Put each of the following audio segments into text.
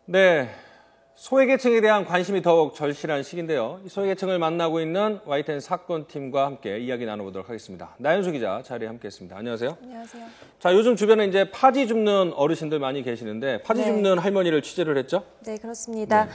네, 소외계층에 대한 관심이 더욱 절실한 시기인데요. 이 소외계층을 만나고 있는 YTN 사건팀과 함께 이야기 나눠보도록 하겠습니다. 나연수 기자 자리에 함께했습니다. 안녕하세요. 안녕하세요. 자, 요즘 주변에 이제 파지 줍는 어르신들 많이 계시는데 파지 줍는 할머니를 취재를 했죠? 네, 그렇습니다.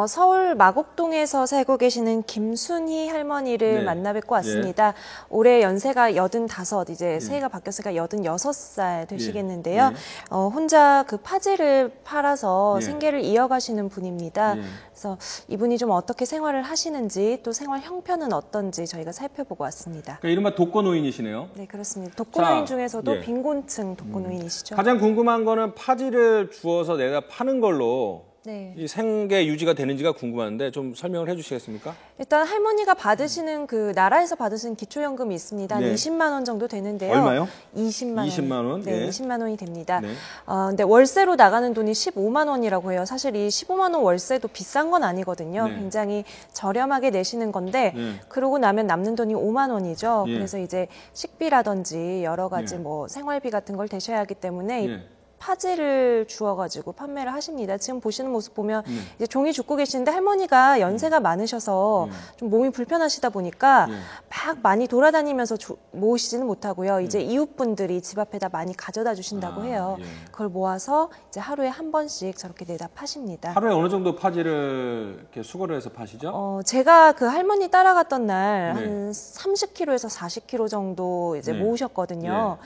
서울 마곡동에서 살고 계시는 김순희 할머니를 만나 뵙고 왔습니다. 올해 연세가 85, 이제 새해가 바뀌었으니까 86살 되시겠는데요. 혼자 그 파지를 팔아서 생계를 이어가시는 분입니다. 그래서 이분이 좀 어떻게 생활을 하시는지 또 생활 형편은 어떤지 저희가 살펴보고 왔습니다. 그러니까 이른바 독거노인이시네요. 네, 그렇습니다. 독거노인 중에서도 빈곤층 독거노인이시죠. 가장 궁금한 거는 파지를 주워서 내다 파는 걸로 이 생계 유지가 되는지가 궁금한데 좀 설명을 해주시겠습니까? 일단 할머니가 받으시는 그 나라에서 받으시는 기초연금이 있습니다. 한 20만 원 정도 되는데요. 얼마요? 20만 원. 20만 원? 네, 20만 원이 됩니다. 근데 월세로 나가는 돈이 15만 원이라고 해요. 사실 이 15만 원 월세도 비싼 건 아니거든요. 굉장히 저렴하게 내시는 건데 그러고 나면 남는 돈이 5만 원이죠. 그래서 이제 식비라든지 여러 가지 뭐 생활비 같은 걸 대셔야 하기 때문에 파지를 주워가지고 판매를 하십니다. 지금 보시는 모습 보면 이제 종이 줍고 계시는데 할머니가 연세가 많으셔서 좀 몸이 불편하시다 보니까 막 많이 돌아다니면서 모으시지는 못하고요. 이제 이웃분들이 집 앞에다 많이 가져다 주신다고 해요. 그걸 모아서 이제 하루에 한 번씩 저렇게 내다 파십니다. 하루에 어느 정도 파지를 이렇게 수거를 해서 파시죠? 제가 그 할머니 따라갔던 날 한 30kg에서 40kg 정도 이제 모으셨거든요.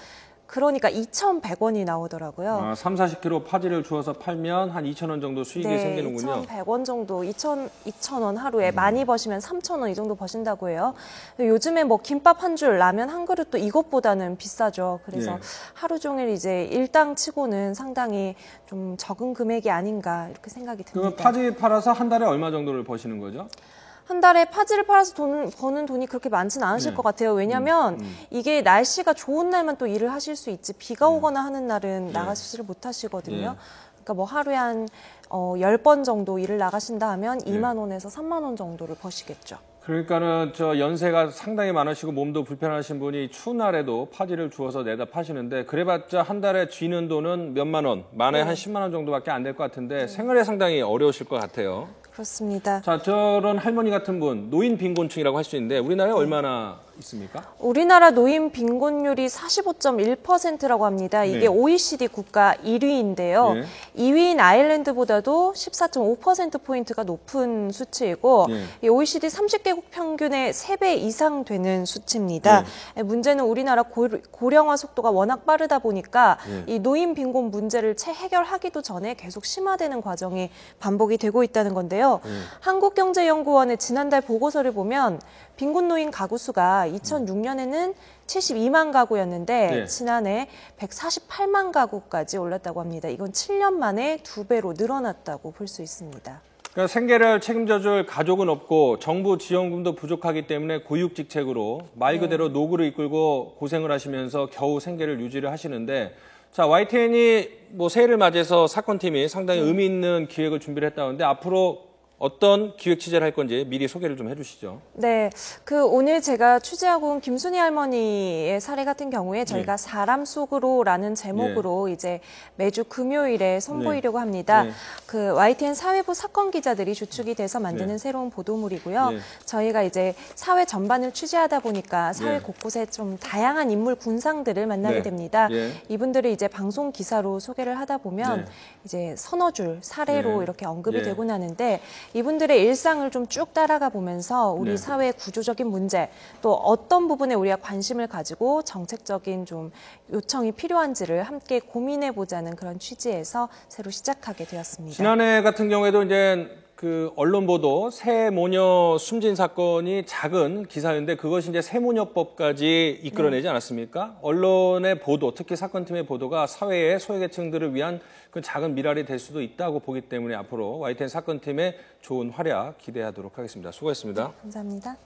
그러니까 2,100원이 나오더라고요. 40kg 파지를 주워서 팔면 한 2,000원 정도 수익이 생기는군요. 2,100원 정도, 2,000원 하루에 많이 버시면 3,000원 이 정도 버신다고 해요. 요즘에 뭐 김밥 한 줄, 라면 한 그릇도 이것보다는 비싸죠. 그래서 하루 종일 이제 일당 치고는 상당히 좀 적은 금액이 아닌가 이렇게 생각이 듭니다. 그럼 파지 팔아서 한 달에 얼마 정도를 버시는 거죠? 한 달에 파지를 팔아서 버는 돈이 그렇게 많지는 않으실 것 같아요. 왜냐하면 이게 날씨가 좋은 날만 또 일을 하실 수 있지 비가 오거나 하는 날은 나가시지를 못하시거든요. 그러니까 뭐 하루에 한 10번 정도 일을 나가신다 하면 2만 원에서 3만 원 정도를 버시겠죠. 그러니까는 저 연세가 상당히 많으시고 몸도 불편하신 분이 추운 날에도 파지를 주워서 내다 파시는데 그래봤자 한 달에 쥐는 돈은 몇만 원, 만에 한 10만 원 정도밖에 안 될 것 같은데 생활에 상당히 어려우실 것 같아요. 그렇습니다. 자, 저런 할머니 같은 분, 노인 빈곤층이라고 할 수 있는데 우리나라에 얼마나 있습니까? 우리나라 노인 빈곤율이 45.1%라고 합니다. 이게 OECD 국가 1위인데요. 2위인 아일랜드보다도 14.5%포인트가 높은 수치이고 이 OECD 30개국 평균의 3배 이상 되는 수치입니다. 문제는 우리나라 고령화 속도가 워낙 빠르다 보니까 이 노인 빈곤 문제를 채 해결하기도 전에 계속 심화되는 과정이 반복이 되고 있다는 건데요. 한국경제연구원의 지난달 보고서를 보면 빈곤 노인 가구 수가 2006년에는 72만 가구였는데 지난해 148만 가구까지 올랐다고 합니다. 이건 7년 만에 2배로 늘어났다고 볼 수 있습니다. 그러니까 생계를 책임져줄 가족은 없고 정부 지원금도 부족하기 때문에 고육직책으로 말 그대로 노구를 이끌고 고생을 하시면서 겨우 생계를 유지를 하시는데 자, YTN이 뭐 새해를 맞이해서 사건팀이 상당히 의미 있는 기획을 준비를 했다는데 앞으로 어떤 기획 취재를 할 건지 미리 소개를 좀 해주시죠. 네, 오늘 제가 취재하고 온 김순희 할머니의 사례 같은 경우에 저희가 사람 속으로라는 제목으로 이제 매주 금요일에 선보이려고 합니다. 그 YTN 사회부 사건 기자들이 주축이 돼서 만드는 새로운 보도물이고요. 저희가 이제 사회 전반을 취재하다 보니까 사회 곳곳에 좀 다양한 인물 군상들을 만나게 됩니다. 이분들을 이제 방송 기사로 소개를 하다 보면 이제 서너 줄 사례로 이렇게 언급이 되고 나는데. 이분들의 일상을 좀 쭉 따라가 보면서 우리 사회의 구조적인 문제, 또 어떤 부분에 우리가 관심을 가지고 정책적인 좀 요청이 필요한지를 함께 고민해 보자는 그런 취지에서 새로 시작하게 되었습니다. 지난해 같은 경우에도 이제 그 언론 보도 새 모녀 숨진 사건이 작은 기사였는데 그것이 이제 새모녀법까지 이끌어내지 않았습니까? 언론의 보도, 특히 사건팀의 보도가 사회의 소외계층들을 위한 그 작은 미랄이 될 수도 있다고 보기 때문에 앞으로 YTN 사건팀의 좋은 활약 기대하도록 하겠습니다. 수고했습니다. 감사합니다.